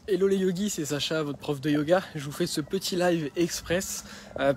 Hello les yogis, c'est Sacha, votre prof de yoga. Je vous fais ce petit live express.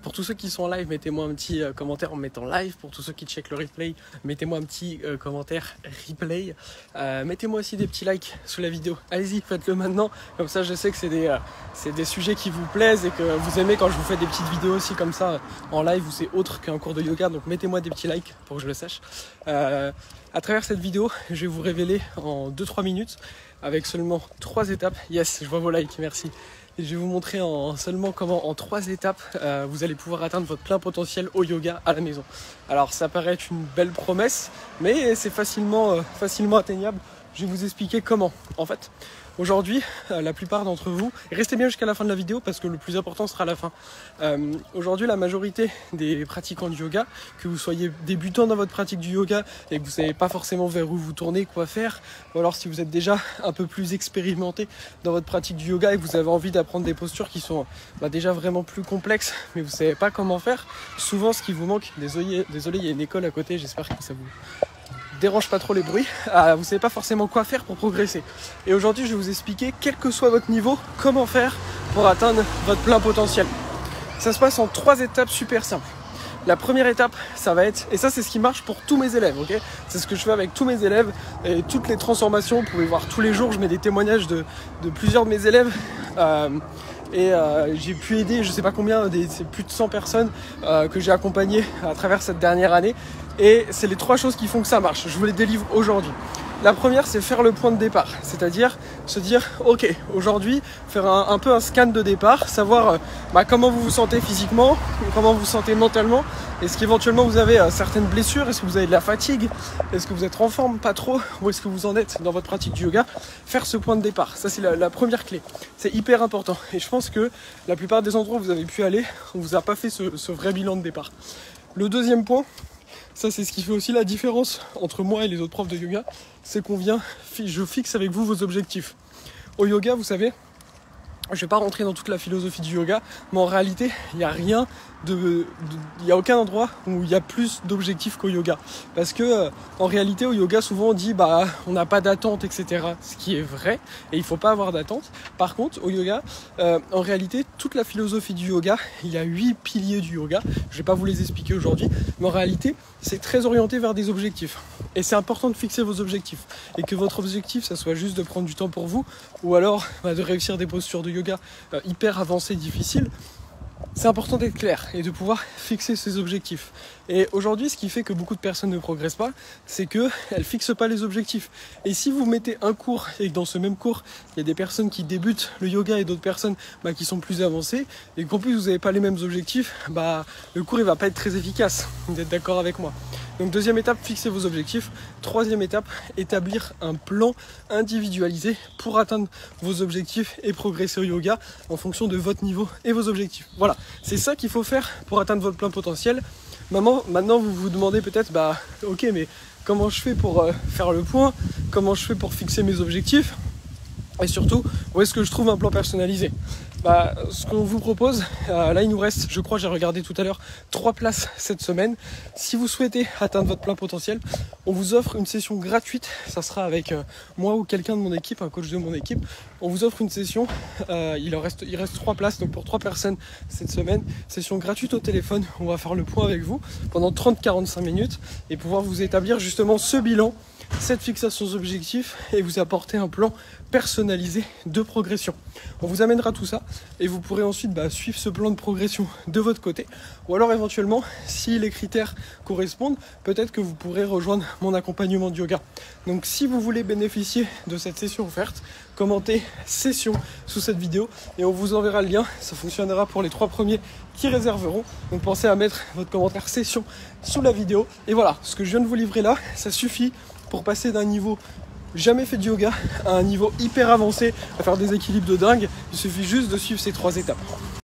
Pour tous ceux qui sont en live, mettez-moi un petit commentaire en mettant live. Pour tous ceux qui checkent le replay, mettez-moi un petit commentaire replay. Mettez-moi aussi des petits likes sous la vidéo. Allez-y, faites-le maintenant. Comme ça, je sais que c'est des sujets qui vous plaisent et que vous aimez quand je vous fais des petites vidéos aussi comme ça en live où c'est autre qu'un cours de yoga. Donc mettez-moi des petits likes pour que je le sache. À travers cette vidéo, je vais vous révéler en 2-3 minutes avec seulement 3 étapes. Yes, je vois vos likes, merci. Et je vais vous montrer seulement comment en 3 étapes vous allez pouvoir atteindre votre plein potentiel au yoga à la maison. Alors ça paraît être une belle promesse, mais c'est facilement atteignable. Je vais vous expliquer comment. En fait, aujourd'hui, la plupart d'entre vous, et restez bien jusqu'à la fin de la vidéo parce que le plus important sera à la fin. Aujourd'hui, la majorité des pratiquants du yoga, que vous soyez débutant dans votre pratique du yoga et que vous ne savez pas forcément vers où vous tourner, quoi faire, ou alors si vous êtes déjà un peu plus expérimenté dans votre pratique du yoga et que vous avez envie d'apprendre des postures qui sont déjà vraiment plus complexes, mais vous ne savez pas comment faire, souvent ce qui vous manque, désolé, il y a une école à côté, j'espère que ça vous dérange pas trop les bruits, vous savez pas forcément quoi faire pour progresser. Et aujourd'hui, je vais vous expliquer, quel que soit votre niveau, comment faire pour atteindre votre plein potentiel. Ça se passe en 3 étapes super simples. La première étape, ça va être, et ça c'est ce qui marche pour tous mes élèves, ok? C'est ce que je fais avec tous mes élèves et toutes les transformations, vous pouvez voir tous les jours, je mets des témoignages de plusieurs de mes élèves. J'ai pu aider, je sais pas combien, c'est plus de 100 personnes que j'ai accompagnées à travers cette dernière année. Et c'est les 3 choses qui font que ça marche. Je vous les délivre aujourd'hui. La première, c'est faire le point de départ. C'est-à-dire se dire, ok, aujourd'hui, faire un peu un scan de départ, savoir comment vous vous sentez physiquement, comment vous vous sentez mentalement. Est-ce qu'éventuellement vous avez certaines blessures? Est-ce que vous avez de la fatigue? Est-ce que vous êtes en forme? Pas trop? Où est-ce que vous en êtes dans votre pratique du yoga? Faire ce point de départ, ça c'est la première clé. C'est hyper important. Et je pense que la plupart des endroits où vous avez pu aller, on vous a pas fait ce vrai bilan de départ. Le deuxième point, ça c'est ce qui fait aussi la différence entre moi et les autres profs de yoga, c'est je fixe avec vous vos objectifs. Au yoga, vous savez, je ne vais pas rentrer dans toute la philosophie du yoga, mais en réalité, il n'y a il n'y a aucun endroit où il y a plus d'objectifs qu'au yoga. Parce que en réalité, au yoga, souvent on dit on n'a pas d'attente, etc. Ce qui est vrai, et il ne faut pas avoir d'attente. Par contre, au yoga, en réalité, toute la philosophie du yoga, il y a 8 piliers du yoga. Je ne vais pas vous les expliquer aujourd'hui, mais en réalité, c'est très orienté vers des objectifs. Et c'est important de fixer vos objectifs. Et que votre objectif, ça soit juste de prendre du temps pour vous, ou alors de réussir des postures de yoga hyper avancées, difficiles. C'est important d'être clair et de pouvoir fixer ses objectifs. Et aujourd'hui, ce qui fait que beaucoup de personnes ne progressent pas, c'est qu'elles ne fixent pas les objectifs. Et si vous mettez un cours et que dans ce même cours, il y a des personnes qui débutent le yoga et d'autres personnes qui sont plus avancées, et qu'en plus vous n'avez pas les mêmes objectifs, le cours ne va pas être très efficace. Vous êtes d'accord avec moi? Donc deuxième étape, fixez vos objectifs. Troisième étape, établir un plan individualisé pour atteindre vos objectifs et progresser au yoga en fonction de votre niveau et vos objectifs. Voilà, c'est ça qu'il faut faire pour atteindre votre plein potentiel. Maintenant vous vous demandez peut-être, ok, mais comment je fais pour faire le point? Comment je fais pour fixer mes objectifs? Et surtout, où est-ce que je trouve un plan personnalisé? Ce qu'on vous propose, là il nous reste, je crois, j'ai regardé tout à l'heure, 3 places cette semaine. Si vous souhaitez atteindre votre plein potentiel, on vous offre une session gratuite. Ça sera avec moi ou quelqu'un de mon équipe, un coach de mon équipe. On vous offre une session, il reste 3 places, donc pour 3 personnes cette semaine. Session gratuite au téléphone, on va faire le point avec vous pendant 30-45 minutes et pouvoir vous établir justement ce bilan, cette fixation d'objectifs et vous apporter un plan personnalisé de progression. On vous amènera tout ça et vous pourrez ensuite suivre ce plan de progression de votre côté, ou alors éventuellement, si les critères correspondent, peut-être que vous pourrez rejoindre mon accompagnement de yoga. Donc si vous voulez bénéficier de cette session offerte, commentez session sous cette vidéo et on vous enverra le lien. Ça fonctionnera pour les 3 premiers qui réserveront, donc pensez à mettre votre commentaire session sous la vidéo. Et voilà, ce que je viens de vous livrer là, ça suffit pour passer d'un niveau jamais fait de yoga à un niveau hyper avancé, à faire des équilibres de dingue. Il suffit juste de suivre ces 3 étapes.